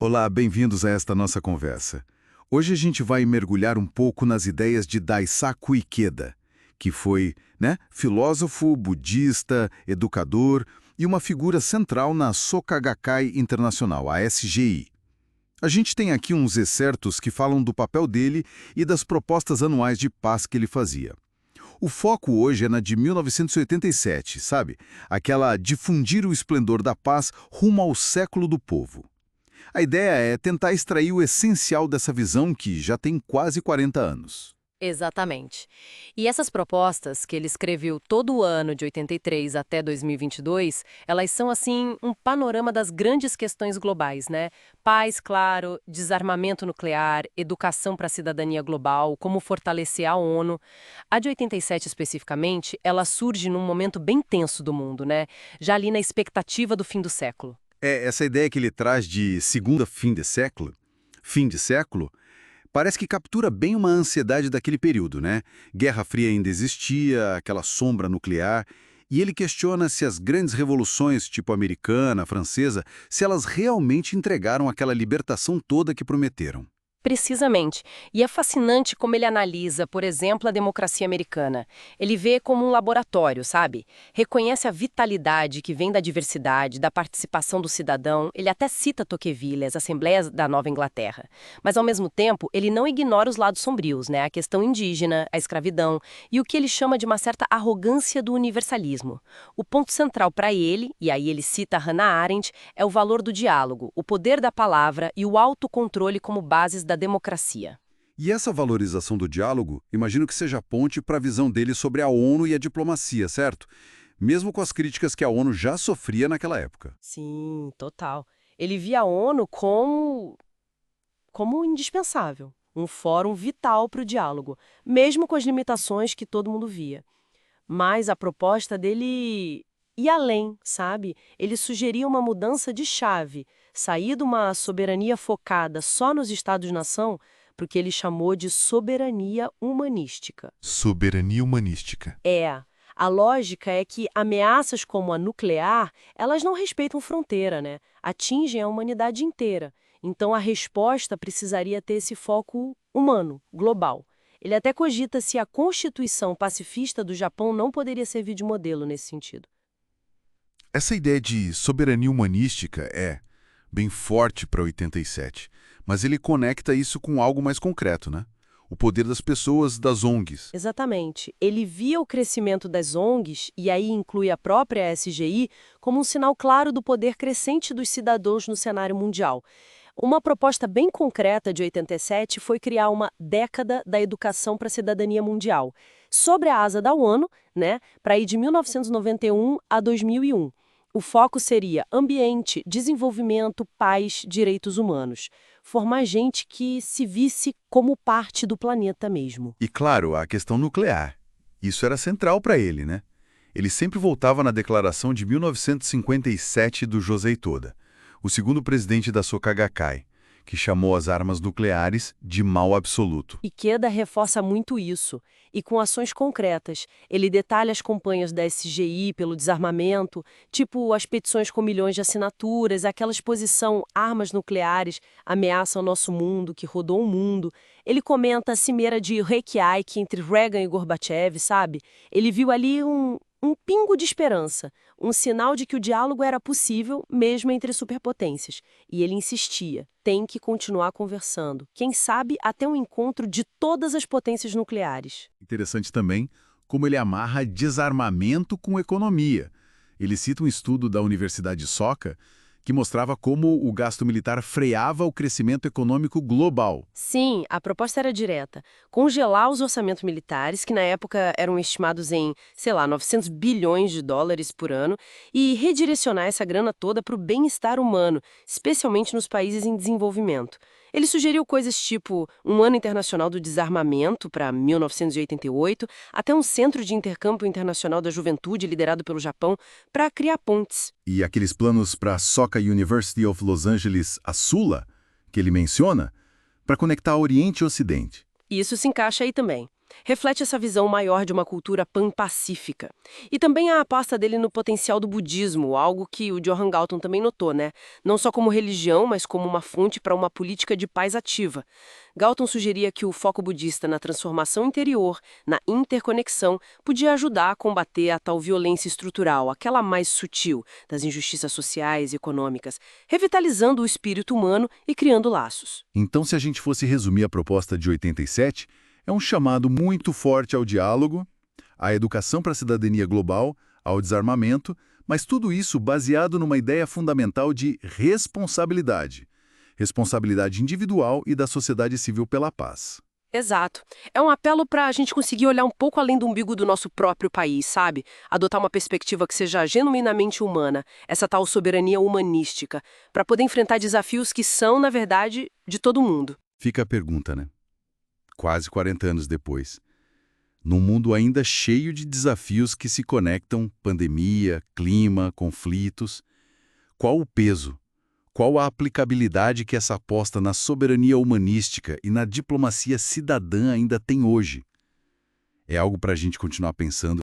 Olá, bem-vindos a esta nossa conversa. Hoje a gente vai mergulhar um pouco nas ideias de Daisaku Ikeda, que foi, filósofo, budista, educador e uma figura central na Soka Gakkai Internacional, a SGI. A gente tem aqui uns excertos que falam do papel dele e das propostas anuais de paz que ele fazia. O foco hoje é na de 1987, sabe? Aquela difundir o esplendor da paz rumo ao século do povo. A ideia é tentar extrair o essencial dessa visão que já tem quase 40 anos. Exatamente. E essas propostas, que ele escreveu todo o ano de 83 até 2022, elas são, assim, um panorama das grandes questões globais, né? Paz, claro, desarmamento nuclear, educação para a cidadania global, como fortalecer a ONU. A de 87, especificamente, ela surge num momento bem tenso do mundo, né? Já ali na expectativa do fim do século. Essa ideia que ele traz de segunda fim de século, parece que captura bem uma ansiedade daquele período, né? Guerra Fria ainda existia, aquela sombra nuclear, e ele questiona se as grandes revoluções, tipo a americana, a francesa, se elas realmente entregaram aquela libertação toda que prometeram. Precisamente. E é fascinante como ele analisa, por exemplo, a democracia americana. Ele vê como um laboratório, sabe? Reconhece a vitalidade que vem da diversidade, da participação do cidadão. Ele até cita Tocqueville, as assembleias da Nova Inglaterra. Mas, ao mesmo tempo, ele não ignora os lados sombrios, né? A questão indígena, a escravidão e o que ele chama de uma certa arrogância do universalismo. O ponto central para ele, e aí ele cita Hannah Arendt, é o valor do diálogo, o poder da palavra e o autocontrole como bases da democracia. E essa valorização do diálogo, imagino que seja a ponte para a visão dele sobre a ONU e a diplomacia, certo? Mesmo com as críticas que a ONU já sofria naquela época. Sim, total. Ele via a ONU como indispensável, um fórum vital para o diálogo, mesmo com as limitações que todo mundo via. Mas a proposta dele ia além, sabe? Ele sugeria uma mudança de chave, sair de uma soberania focada só nos Estados-nação para o que ele chamou de soberania humanística. Soberania humanística. A lógica é que ameaças como a nuclear, elas não respeitam fronteira, né? Atingem a humanidade inteira. Então a resposta precisaria ter esse foco humano, global. Ele até cogita se a Constituição pacifista do Japão não poderia servir de modelo nesse sentido. Essa ideia de soberania humanística é bem forte para 87, mas ele conecta isso com algo mais concreto, né? O poder das pessoas, das ONGs. Exatamente. Ele via o crescimento das ONGs, e aí inclui a própria SGI, como um sinal claro do poder crescente dos cidadãos no cenário mundial. Uma proposta bem concreta de 87 foi criar uma década da educação para a cidadania mundial, sobre a asa da ONU, né, para ir de 1991 a 2001. O foco seria ambiente, desenvolvimento, paz, direitos humanos. Formar gente que se visse como parte do planeta mesmo. E claro, a questão nuclear. Isso era central para ele, né? Ele sempre voltava na declaração de 1957 do Josei Toda, o segundo presidente da Soka Gakkai, que chamou as armas nucleares de mal absoluto. Ikeda reforça muito isso, e com ações concretas. Ele detalha as campanhas da SGI pelo desarmamento, tipo as petições com milhões de assinaturas, aquela exposição Armas Nucleares Ameaçam Nosso Mundo, que rodou o mundo. Ele comenta a cimeira de Reykjavik entre Reagan e Gorbachev, sabe? Ele viu ali um pingo de esperança, um sinal de que o diálogo era possível mesmo entre superpotências. E ele insistia, tem que continuar conversando. Quem sabe até um encontro de todas as potências nucleares. Interessante também como ele amarra desarmamento com economia. Ele cita um estudo da Universidade Soka que mostrava como o gasto militar freava o crescimento econômico global. Sim, a proposta era direta. Congelar os orçamentos militares, que na época eram estimados em, sei lá, 900 bilhões de dólares por ano, e redirecionar essa grana toda para o bem-estar humano, especialmente nos países em desenvolvimento. Ele sugeriu coisas tipo um ano internacional do desarmamento para 1988, até um centro de intercâmbio internacional da juventude liderado pelo Japão para criar pontes. E aqueles planos para a Soka University of Los Angeles, a SULA, que ele menciona, para conectar Oriente e Ocidente. E isso se encaixa aí também. reflete essa visão maior de uma cultura pan-pacífica. E também a aposta dele no potencial do budismo, algo que o Johan Galton também notou, né? Não só como religião, mas como uma fonte para uma política de paz ativa. Galton sugeria que o foco budista na transformação interior, na interconexão, podia ajudar a combater a tal violência estrutural, aquela mais sutil, das injustiças sociais e econômicas, revitalizando o espírito humano e criando laços. Então, se a gente fosse resumir a proposta de 87, é um chamado muito forte ao diálogo, à educação para a cidadania global, ao desarmamento, mas tudo isso baseado numa ideia fundamental de responsabilidade. Responsabilidade individual e da sociedade civil pela paz. Exato. É um apelo para a gente conseguir olhar um pouco além do umbigo do nosso próprio país, sabe? Adotar uma perspectiva que seja genuinamente humana, essa tal soberania humanística, para poder enfrentar desafios que são, na verdade, de todo mundo. Fica a pergunta, né? Quase 40 anos depois. Num mundo ainda cheio de desafios que se conectam, pandemia, clima, conflitos, qual o peso? Qual a aplicabilidade que essa aposta na soberania humanística e na diplomacia cidadã ainda tem hoje? É algo para a gente continuar pensando